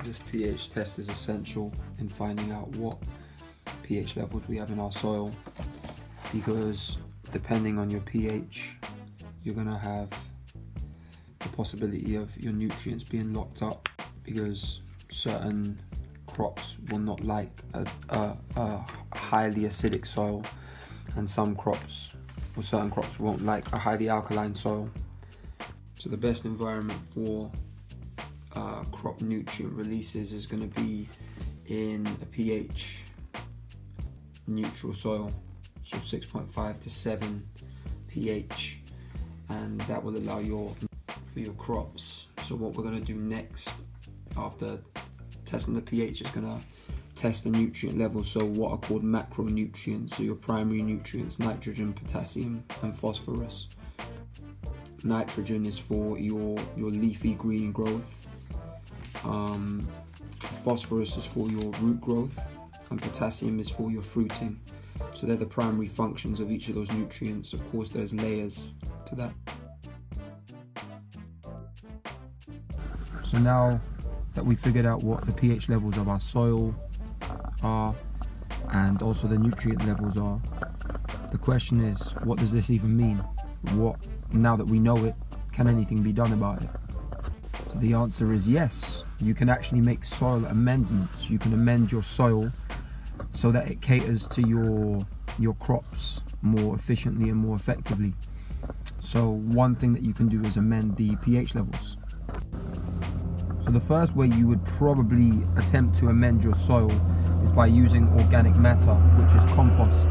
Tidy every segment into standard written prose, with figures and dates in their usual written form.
This pH test is essential in finding out what pH levels we have in our soil, because depending on your pH, you're going to have the possibility of your nutrients being locked up, because certain crops will not like a highly acidic soil, and certain crops won't like a highly alkaline soil. So the best environment for crop nutrient releases is going to be in a pH neutral soil, so 6.5 to 7 pH, and that will allow for your crops. So what we're going to do next after testing the pH is going to test the nutrient levels, so what are called macronutrients, so your primary nutrients: nitrogen, potassium and phosphorus. Nitrogen is for your leafy green growth, phosphorus is for your root growth, and potassium is for your fruiting. So they're the primary functions of each of those nutrients. Of course, there's layers to that. So now that we figured out what the pH levels of our soil are and also the nutrient levels are, the question is, what does this even mean? Now that we know it, can anything be done about it? So the answer is yes. You can actually make soil amendments. You can amend your soil so that it caters to your crops more efficiently and more effectively. So one thing that you can do is amend the pH levels. So the first way you would probably attempt to amend your soil is by using organic matter, which is compost.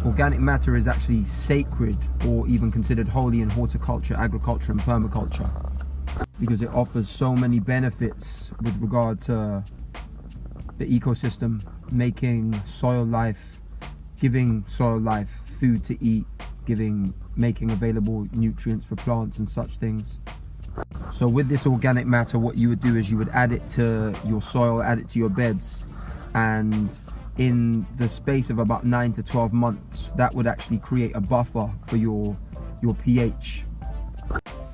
Organic matter is actually sacred, or even considered holy, in horticulture, agriculture and permaculture, because it offers so many benefits with regard to the ecosystem, making soil life, giving soil life food to eat, making available nutrients for plants and such things. So with this organic matter, what you would do is you would add it to your soil, add it to your beds, and in the space of about 9 to 12 months, that would actually create a buffer for your pH.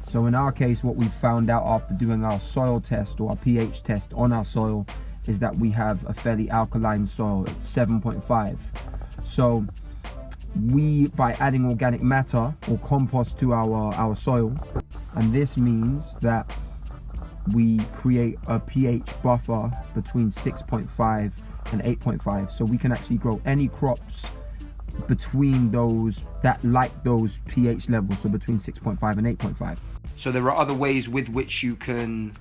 So in our case, what we've found out after doing our soil test, or our pH test on our soil, is that we have a fairly alkaline soil. It's 7.5. So by adding organic matter or compost to our soil, and this means that we create a pH buffer between 6.5 and 8.5, so we can actually grow any crops between those pH levels, so between 6.5 and 8.5. So there are other ways with which you can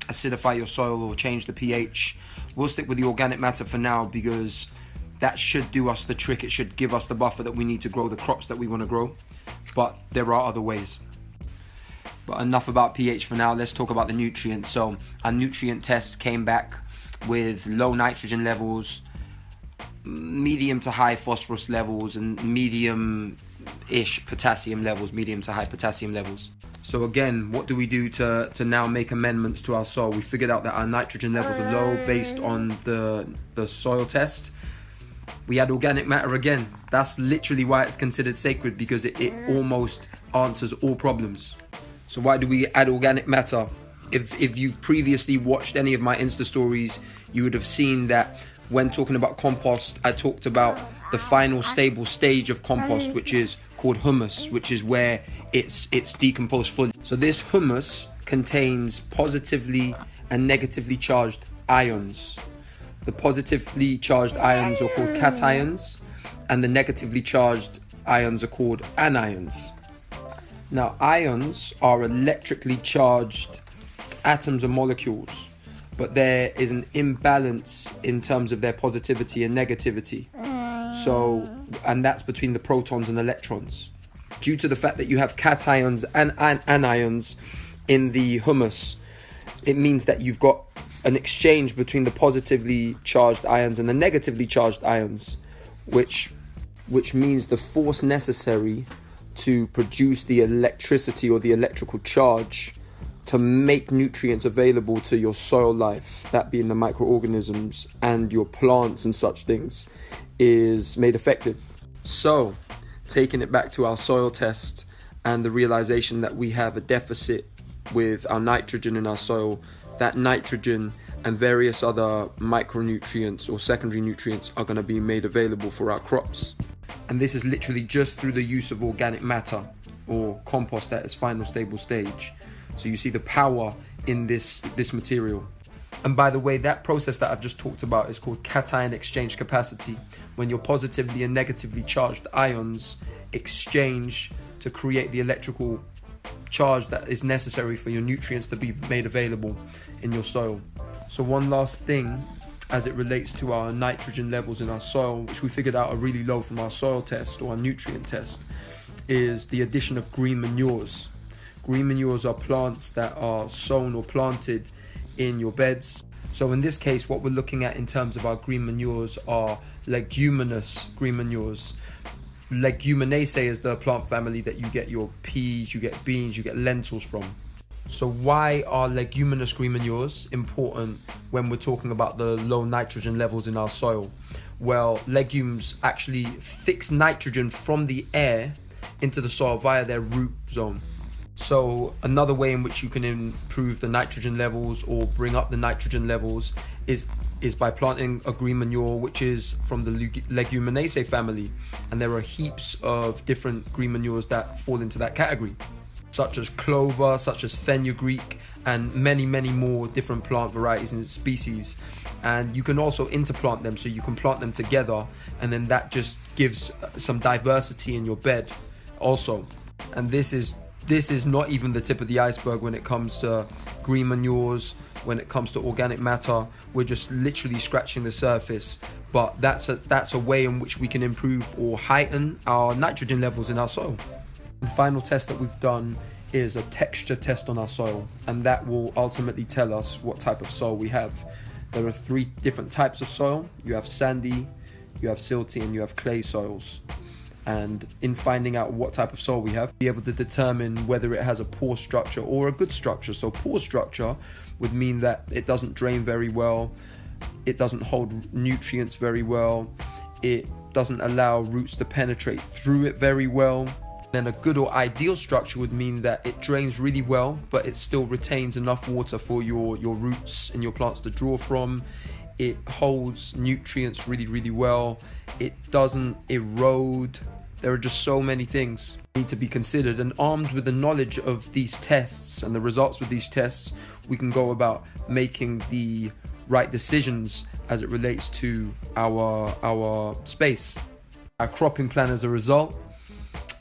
acidify your soil or change the pH. We'll stick with the organic matter for now, because that should do us the trick. It should give us the buffer that we need to grow the crops that we want to grow, but there are other ways. But enough about pH for now. Let's talk about the nutrients. So our nutrient tests came back with low nitrogen levels, medium to high phosphorus levels, and medium-ish potassium levels, medium to high potassium levels. So again, what do we do to now make amendments to our soil? We figured out that our nitrogen levels are low based on the soil test. We add organic matter again. That's literally why it's considered sacred, because it almost answers all problems. So why do we add organic matter? If you've previously watched any of my Insta stories, you would have seen that when talking about compost, I talked about the final stable stage of compost, which is called humus, which is where it's decomposed fully. So this humus contains positively and negatively charged ions. The positively charged ions are called cations, and the negatively charged ions are called anions. Now, ions are electrically charged atoms and molecules, but there is an imbalance in terms of their positivity and negativity. And that's between the protons and electrons. Due to the fact that you have cations and anions in the humus, it means that you've got an exchange between the positively charged ions and the negatively charged ions, which means the force necessary to produce the electricity or the electrical charge to make nutrients available to your soil life, that being the microorganisms and your plants and such things, is made effective. So, taking it back to our soil test and the realization that we have a deficit with our nitrogen in our soil, that nitrogen and various other micronutrients or secondary nutrients are going to be made available for our crops. And this is literally just through the use of organic matter or compost at its final stable stage. So you see the power in this material. And by the way, that process that I've just talked about is called cation exchange capacity, when your positively and negatively charged ions exchange to create the electrical charge that is necessary for your nutrients to be made available in your soil. So one last thing as it relates to our nitrogen levels in our soil, which we figured out are really low from our soil test or our nutrient test, is the addition of green manures. Green manures are plants that are sown or planted in your beds. So in this case, what we're looking at in terms of our green manures are leguminous green manures. Leguminaceae is the plant family that you get your peas, you get beans, you get lentils from. So why are leguminous green manures important when we're talking about the low nitrogen levels in our soil? Well, legumes actually fix nitrogen from the air into the soil via their root zone. So another way in which you can improve the nitrogen levels or bring up the nitrogen levels is by planting a green manure which is from the Leguminaceae family. And there are heaps of different green manures that fall into that category, such as clover, such as fenugreek, and many more different plant varieties and species. And you can also interplant them, so you can plant them together, and then that just gives some diversity in your bed also. And this is not even the tip of the iceberg when it comes to green manures, when it comes to organic matter. We're just literally scratching the surface. But that's a way in which we can improve or heighten our nitrogen levels in our soil. The final test that we've done is a texture test on our soil, and that will ultimately tell us what type of soil we have. There are 3 different types of soil. You have sandy, you have silty, and you have clay soils. And in finding out what type of soil we have, be able to determine whether it has a poor structure or a good structure. So poor structure would mean that it doesn't drain very well, it doesn't hold nutrients very well, it doesn't allow roots to penetrate through it very well. Then a good or ideal structure would mean that it drains really well, but it still retains enough water for your roots and your plants to draw from. It holds nutrients really well. It doesn't erode. There are just so many things that need to be considered, and armed with the knowledge of these tests and the results with these tests, we can go about making the right decisions as it relates to our space, our cropping plan as a result.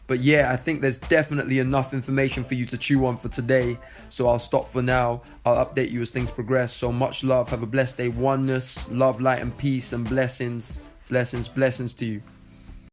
But yeah, I think there's definitely enough information for you to chew on for today. So I'll stop for now. I'll update you as things progress. So much love. Have a blessed day. Oneness, love, light, and peace, and blessings. Blessings to you.